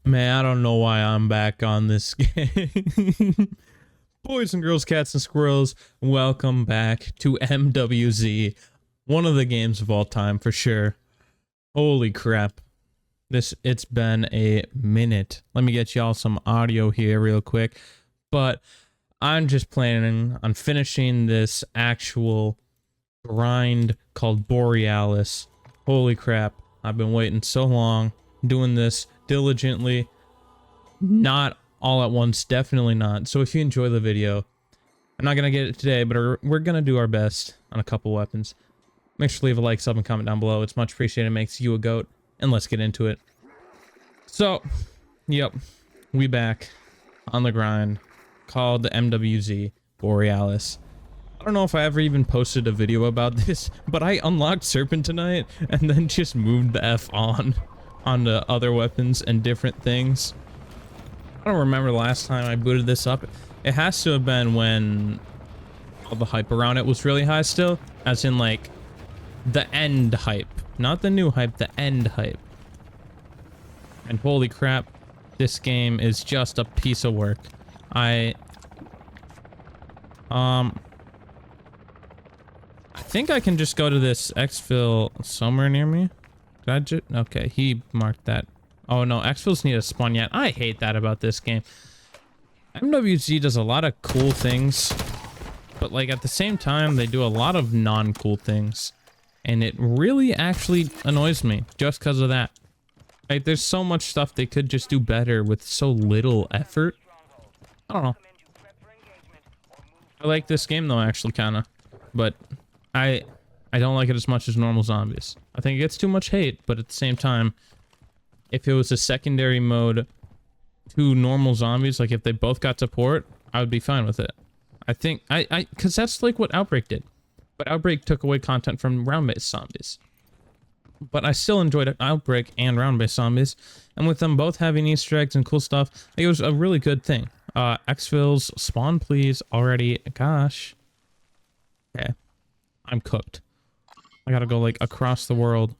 Man, I don't know why I'm back on this game. Boys and girls, cats and squirrels, welcome back to MWZ. One of the games of all time for sure. Holy crap. It's been a minute. Let me get y'all some audio here real quick. But I'm just planning on finishing this actual grind called Borealis. Holy crap. I've been waiting so long, doing this diligently, not all at once, definitely not. So if you enjoy the video, I'm not gonna get it today, but we're gonna do our best on a couple weapons. Make sure to leave a like, sub, and comment down below. It's much appreciated. It makes you a goat. And let's get into it. So, yep, we back on the grind called the MWZ Borealis. I don't know if I ever even posted a video about this, but I unlocked Serpentinite and then just moved the F onto other weapons and different things. I don't remember the last time I booted this up. It has to have been when all the hype around it was really high still, as in like the end hype, not the new hype, the end hype. And holy crap, this game is just a piece of work. I think I can just go to this exfil somewhere near me. Okay, he marked that. Oh no, exfils need to spawn yet. I hate that about this game. MWZ does a lot of cool things, but like at the same time, they do a lot of non-cool things. And it really actually annoys me just because of that. Like there's so much stuff they could just do better with so little effort. I don't know. I like this game though, actually, kinda. But I don't like it as much as normal zombies. I think it gets too much hate, but at the same time, if it was a secondary mode to normal zombies, like if they both got support, I would be fine with it. I think because that's like what Outbreak did. But Outbreak took away content from round-based zombies. But I still enjoyed Outbreak and round-based zombies, and with them both having Easter eggs and cool stuff, it was a really good thing. Exfils, spawn please already. Gosh. Okay. I'm cooked. I gotta go like across the world.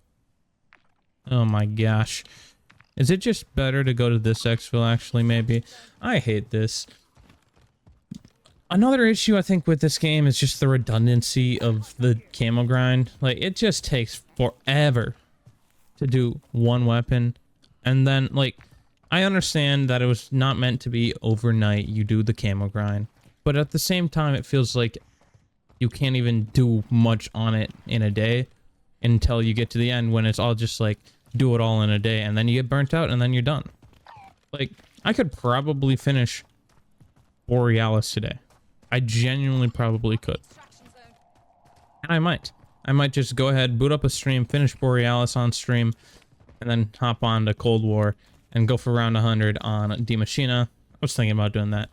Oh my gosh. Is it just better to go to this exfil actually, maybe? I hate this. Another issue I think with this game is just the redundancy of the camo grind. Like it just takes forever to do one weapon. And then like, I understand that it was not meant to be overnight you do the camo grind. But at the same time, it feels like you can't even do much on it in a day until you get to the end when it's all just like, do it all in a day and then you get burnt out and then you're done. Like, I could probably finish Borealis today. I genuinely probably could. And I might. I might just go ahead, boot up a stream, finish Borealis on stream, and then hop on to Cold War and go for round 100 on D Machina. I was thinking about doing that.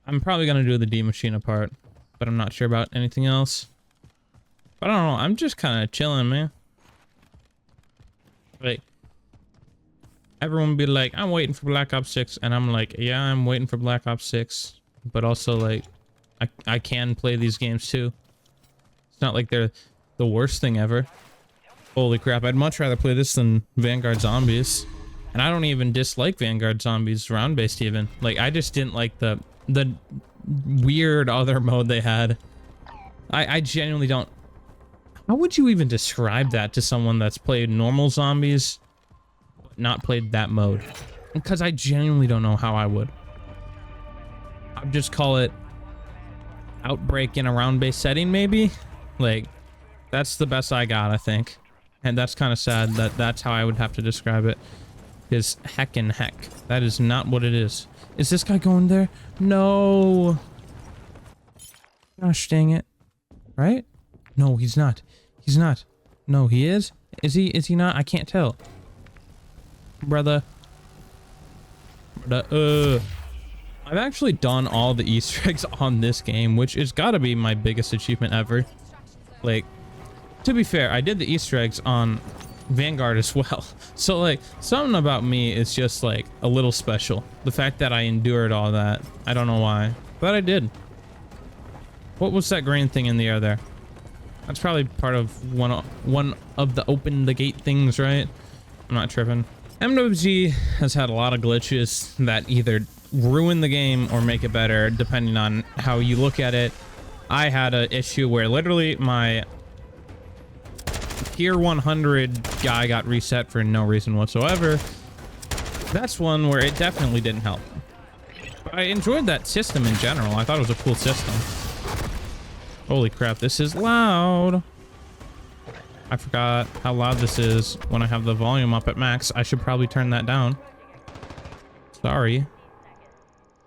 I'm probably going to do the D Machina part, but I'm not sure about anything else. But I don't know, I'm just kind of chilling, man. Like, everyone be like, I'm waiting for Black Ops 6, and I'm like, yeah, I'm waiting for Black Ops 6, but also, like, I can play these games, too. It's not like they're the worst thing ever. Holy crap, I'd much rather play this than Vanguard Zombies. And I don't even dislike Vanguard Zombies round-based, even. Like, I just didn't like the weird other mode they had. I genuinely don't... How would you even describe that to someone that's played normal zombies, but not played that mode? Because I genuinely don't know how I would. I'd just call it Outbreak in a round-based setting, maybe? Like, that's the best I got, I think. And that's kind of sad that that's how I would have to describe it. Is heckin' heck. That is not what it is. Is this guy going there? No. Gosh dang it. Right? No, he's not. He's not. No, he is? Is he not? I can't tell. Brother. I've actually done all the Easter eggs on this game, which has got to be my biggest achievement ever. Like, to be fair, I did the Easter eggs on Vanguard as well. So, like, something about me is just, like, a little special. The fact that I endured all that. I don't know why, but I did. What was that green thing in the air there? That's probably part of one of the open the gate things, right? I'm not tripping. MWG has had a lot of glitches that either ruin the game or make it better, depending on how you look at it. I had an issue where literally my tier 100 guy got reset for no reason whatsoever. That's one where it definitely didn't help. But I enjoyed that system in general. I thought it was a cool system. Holy crap, this is loud. I forgot how loud this is when I have the volume up at max. I should probably turn that down. Sorry.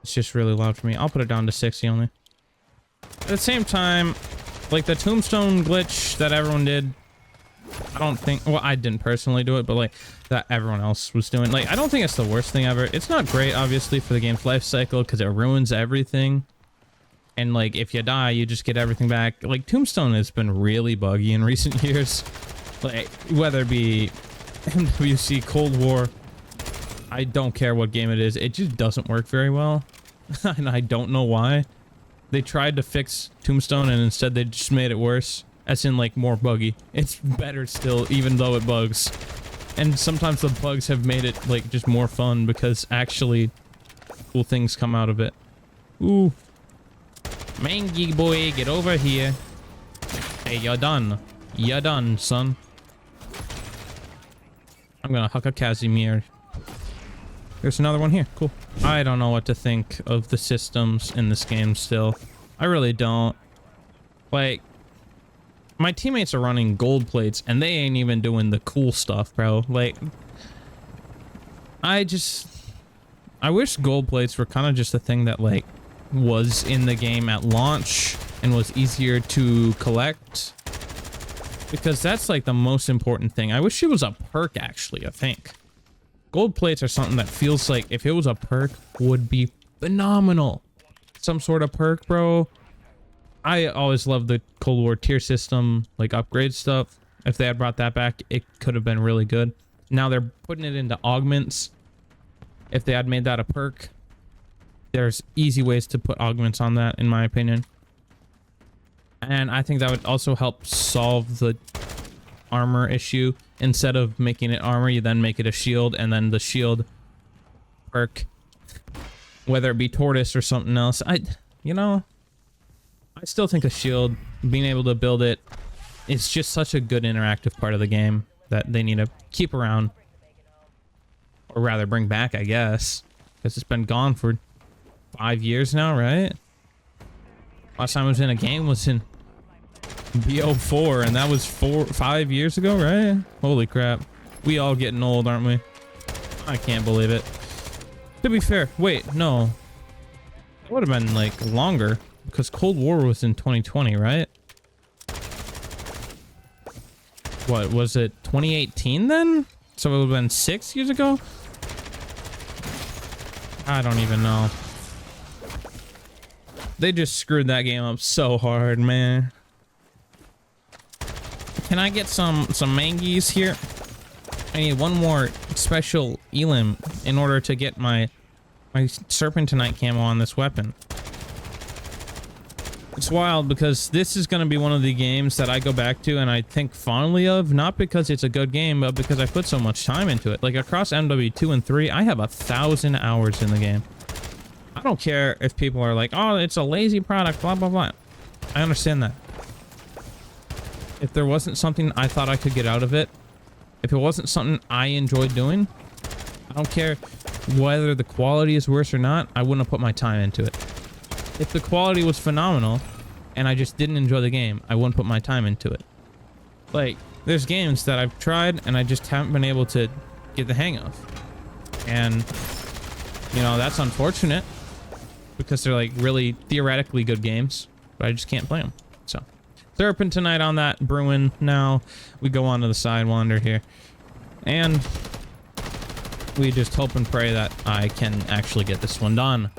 It's just really loud for me. I'll put it down to 60 only. At the same time, like the tombstone glitch that everyone did, I don't think, well, I didn't personally do it, but like that everyone else was doing, like, I don't think it's the worst thing ever. It's not great, obviously, for the game's life cycle because it ruins everything. And like, if you die, you just get everything back. Like, Tombstone has been really buggy in recent years. Like, whether it be MWC, Cold War, I don't care what game it is. It just doesn't work very well. And I don't know why. They tried to fix Tombstone and instead they just made it worse. As in, like, more buggy. It's better still, even though it bugs. And sometimes the bugs have made it, like, just more fun because actually cool things come out of it. Ooh. Mangy boy, get over here. Hey, you're done. You're done, son. I'm gonna huck a Casimir. There's another one here. Cool. I don't know what to think of the systems in this game still. I really don't. Like, my teammates are running gold plates and they ain't even doing the cool stuff, bro. Like, I wish gold plates were kind of just a thing that, like, was in the game at launch and was easier to collect, because that's like the most important thing. I wish it was a perk, actually. I think gold plates are something that feels like if it was a perk would be phenomenal. Some sort of perk, bro. I always loved the Cold War tier system, like upgrade stuff. If they had brought that back, it could have been really good. Now they're putting it into augments. If they had made that a perk, there's easy ways to put augments on that, in my opinion. And I think that would also help solve the armor issue. Instead of making it armor, you then make it a shield, and then the shield perk, whether it be tortoise or something else. I still think a shield, being able to build it, it's just such a good interactive part of the game that they need to keep around. Or rather bring back, I guess. Because it's been gone for 5 years now, right? Last time I was in a game was in BO4, and that was 5 years ago, right? Holy crap. We all getting old, aren't we? I can't believe it. To be fair, wait, no. It would have been, like, longer, because Cold War was in 2020, right? What, was it 2018 then? So it would have been 6 years ago? I don't even know. They just screwed that game up so hard, man. Can I get some mangies here? I need one more special elim in order to get my serpentinite camo on this weapon. It's wild because this is going to be one of the games that I go back to and I think fondly of, not because it's a good game, but because I put so much time into it. Like, across MW2 and 3, I have 1,000 hours in the game. I don't care if people are like, oh, it's a lazy product, blah, blah, blah. I understand that. If there wasn't something I thought I could get out of it, if it wasn't something I enjoyed doing, I don't care whether the quality is worse or not, I wouldn't have put my time into it. If the quality was phenomenal and I just didn't enjoy the game, I wouldn't put my time into it. Like, there's games that I've tried and I just haven't been able to get the hang of. And, you know, that's unfortunate because they're like really theoretically good games, but I just can't play them. So, serpentinite on that brewing. Now we go on to the Sidewinder here. And we just hope and pray that I can actually get this one done.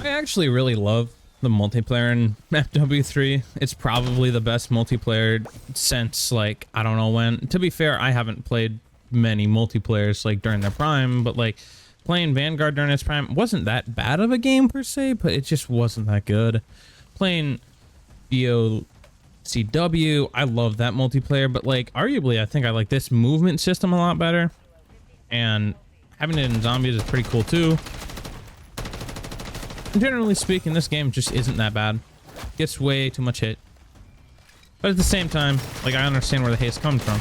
I actually really love the multiplayer in FW3. It's probably the best multiplayer since, like, I don't know when. To be fair, I haven't played many multiplayers like during their prime, but like playing Vanguard during its prime wasn't that bad of a game per se, but it just wasn't that good. Playing BOCW, I love that multiplayer, but like arguably I think I like this movement system a lot better. And Having it in zombies is pretty cool too. Generally speaking, this game just isn't that bad. Gets way too much hate. But at the same time, like, I understand where the hate's coming from.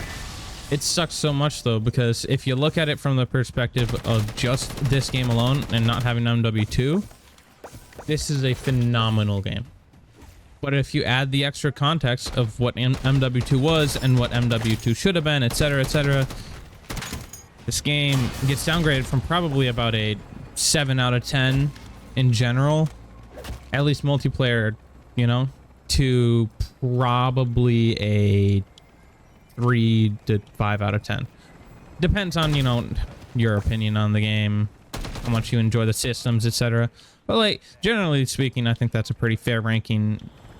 It sucks so much though, because if you look at it from the perspective of just this game alone and not having MW2, this is a phenomenal game. But if you add the extra context of what MW2 was and what MW2 should have been, etc., etc., this game gets downgraded from probably about a 7 out of 10 in general, at least multiplayer, you know, to probably a 3 to 5 out of 10. Depends on, you know, your opinion on the game, how much you enjoy the systems, etc. But, like, generally speaking, I think that's a pretty fair ranking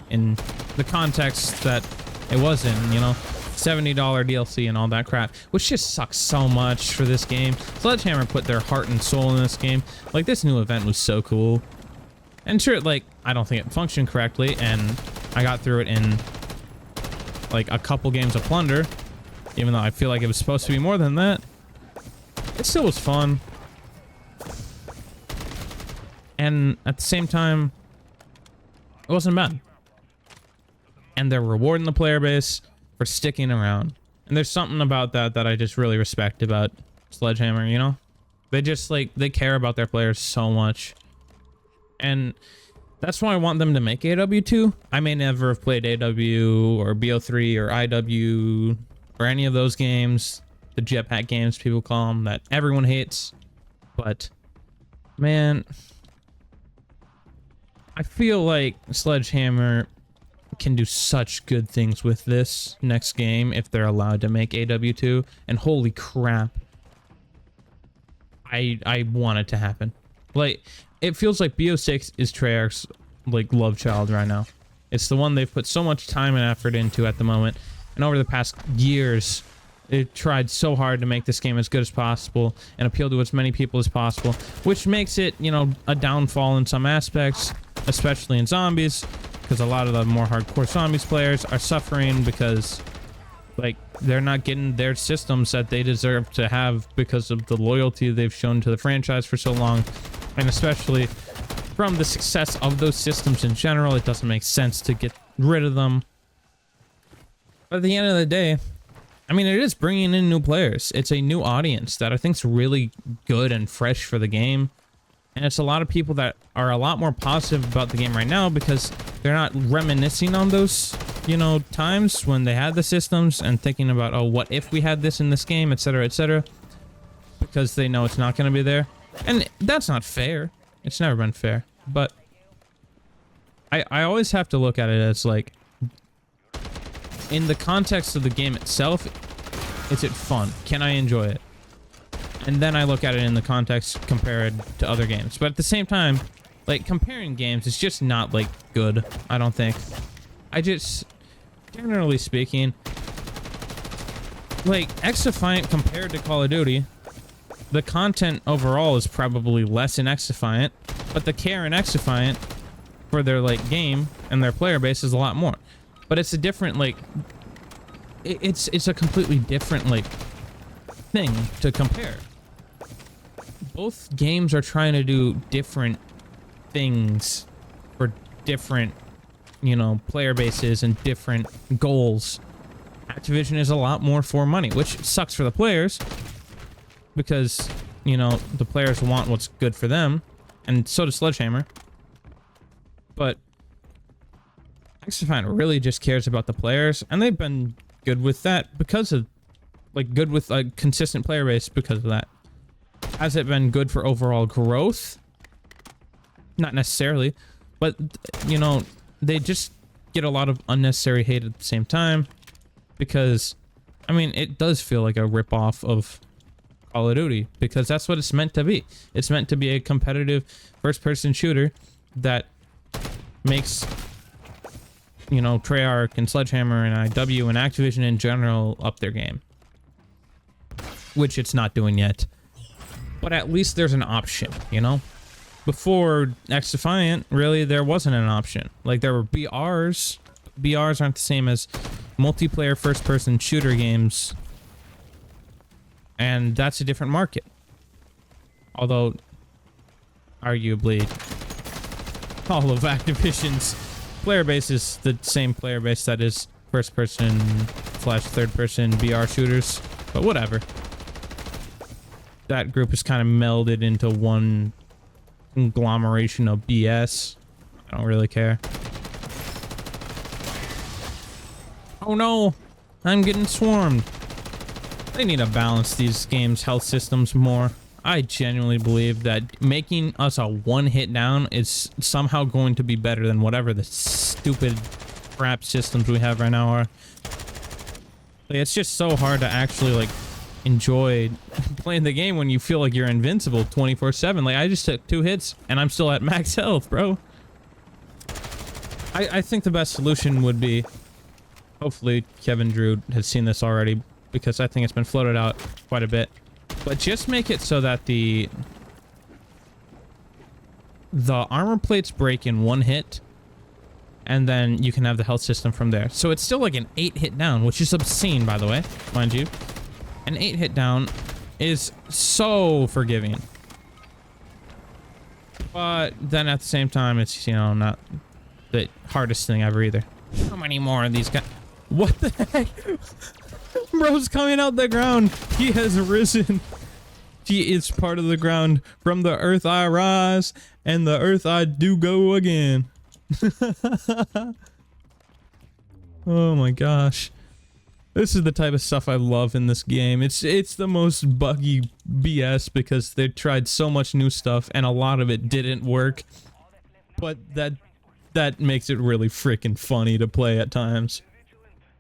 in the context that it was in, you know. $70 DLC and all that crap, which just sucks so much for this game. Sledgehammer put their heart and soul in this game. Like, this new event was so cool. And sure, like, I don't think it functioned correctly, and I got through it in, like, a couple games of plunder, even though I feel like it was supposed to be more than that. It still was fun. And at the same time, it wasn't bad. And they're rewarding the player base for sticking around. And there's something about that that I just really respect about Sledgehammer, you know? They just, like, they care about their players so much. And that's why I want them to make AW2. I may never have played AW or BO3 or IW or any of those games, the jetpack games people call them, that everyone hates. But, man, I feel like Sledgehammer can do such good things with this next game if they're allowed to make AW2, and holy crap, I want it to happen. Like, it feels like BO6 is Treyarch's, like, love child right now. It's the one they've put so much time and effort into at the moment, and over the past years they tried so hard to make this game as good as possible and appeal to as many people as possible, which makes it, you know, a downfall in some aspects, especially in zombies, because a lot of the more hardcore zombies players are suffering because, like, they're not getting their systems that they deserve to have because of the loyalty they've shown to the franchise for so long, and especially from the success of those systems in general. It doesn't make sense to get rid of them. But at the end of the day, I mean, it is bringing in new players. It's a new audience that I think is really good and fresh for the game. And it's a lot of people that are a lot more positive about the game right now because they're not reminiscing on those, you know, times when they had the systems and thinking about, oh, what if we had this in this game, etc., etc., because they know it's not going to be there. And that's not fair. It's never been fair. But I always have to look at it as, like, in the context of the game itself, is it fun? Can I enjoy it? And then I look at it in the context compared to other games. But at the same time, like, comparing games is just not, like, good, I don't think. I just, generally speaking, like, X-Defiant compared to Call of Duty, the content overall is probably less in X-Defiant, but the care in X-Defiant for their, like, game and their player base is a lot more. But it's a different, like, it's a completely different, like, thing to compare. Both games are trying to do different things for different, you know, player bases and different goals. Activision is a lot more for money, which sucks for the players because, you know, the players want what's good for them, and so does Sledgehammer. But X-Defiant really just cares about the players, and they've been good with that because of, like, good with a consistent player base because of that. Has it been good for overall growth? Not necessarily, but, you know, they just get a lot of unnecessary hate at the same time because, I mean, it does feel like a rip-off of Call of Duty because that's what it's meant to be. It's meant to be a competitive first-person shooter that makes, you know, Treyarch and Sledgehammer and IW and Activision in general up their game, which it's not doing yet. But at least there's an option, you know? Before X-Defiant, really, there wasn't an option. Like, there were BRs. BRs aren't the same as multiplayer first-person shooter games. And that's a different market. Although, arguably, all of Activision's player base is the same player base that is first-person / third-person VR shooters. But whatever. That group is kind of melded into one conglomeration of BS. I don't really care. Oh no! I'm getting swarmed. They need to balance these games' health systems more. I genuinely believe that making us a one-hit down is somehow going to be better than whatever the stupid crap systems we have right now are. Like, it's just so hard to actually, like, enjoy playing the game when you feel like you're invincible 24/7. Like, I just took 2 hits and I'm still at max health, bro. I think the best solution would be, hopefully Kevin Drew has seen this already, because I think it's been floated out quite a bit, but just make it so that the armor plates break in 1 hit, and then you can have the health system from there. So it's still like an 8-hit down, which is obscene, by the way, mind you. An 8-hit down is so forgiving. But then at the same time, it's, you know, not the hardest thing ever either. How many more of these guys? What the heck? Bro's coming out the ground. He has risen. He is part of the ground. From the earth I rise, and the earth I do go again. Oh my gosh. This is the type of stuff I love in this game. It's the most buggy BS because they tried so much new stuff and a lot of it didn't work. But that makes it really freaking funny to play at times.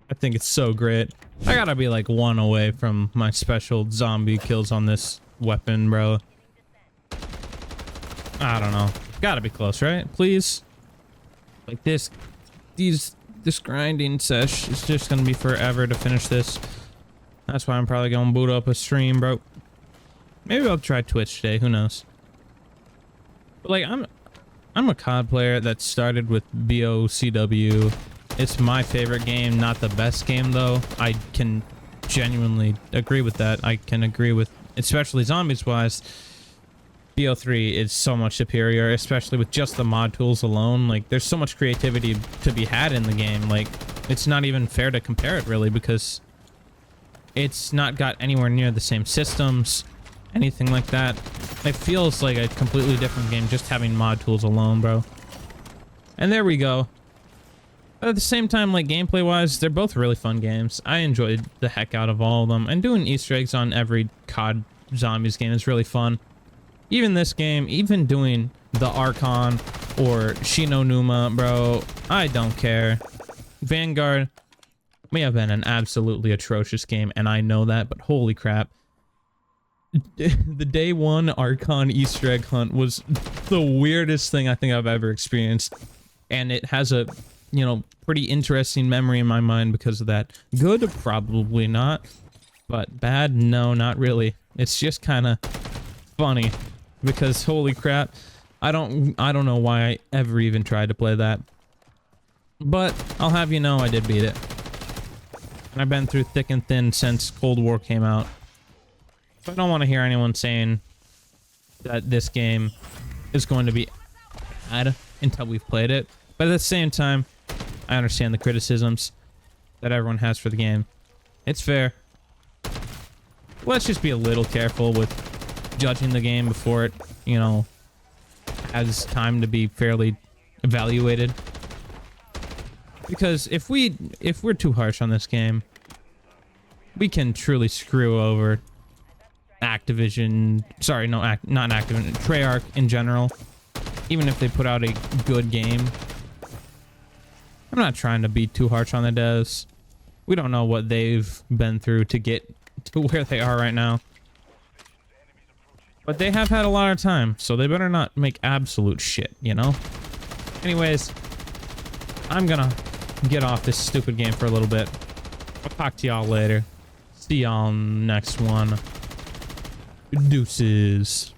I think it's so great. I gotta be like 1 away from my special zombie kills on this weapon, bro. I don't know. Gotta be close, right? Please. Like this grinding sesh is just gonna be forever to finish this. That's why I'm probably gonna boot up a stream, bro. Maybe I'll try Twitch today, who knows. But like, I'm a COD player that started with BOCW. It's my favorite game, not the best game though. I can genuinely agree with that. I can agree with, especially zombies wise, BO3 is so much superior, especially with just the mod tools alone. Like, there's so much creativity to be had in the game. Like, it's not even fair to compare it really, because it's not got anywhere near the same systems, anything like that. It feels like a completely different game just having mod tools alone, bro. And there we go. But at the same time, like, gameplay wise, they're both really fun games. I enjoyed the heck out of all of them, and doing Easter eggs on every COD Zombies game is really fun. Even this game, even doing the Archon or Shino Numa, bro, I don't care. Vanguard may have been an absolutely atrocious game, and I know that, but holy crap. The day 1 Archon Easter egg hunt was the weirdest thing I think I've ever experienced. And it has a, you know, pretty interesting memory in my mind because of that. Good? Probably not. But bad? No, not really. It's just kind of funny. Because holy crap, I don't know why I ever even tried to play that. But I'll have you know I did beat it. And I've been through thick and thin since Cold War came out. So I don't want to hear anyone saying that this game is going to be bad until we've played it. But at the same time, I understand the criticisms that everyone has for the game. It's fair. Let's just be a little careful with judging the game before it, you know, has time to be fairly evaluated. Because if we're too harsh on this game, we can truly screw over Activision. Sorry, no, not Activision. Treyarch in general. Even if they put out a good game. I'm not trying to be too harsh on the devs. We don't know what they've been through to get to where they are right now. But they have had a lot of time, so they better not make absolute shit, you know? Anyways, I'm gonna get off this stupid game for a little bit. I'll talk to y'all later. See y'all next one. Deuces.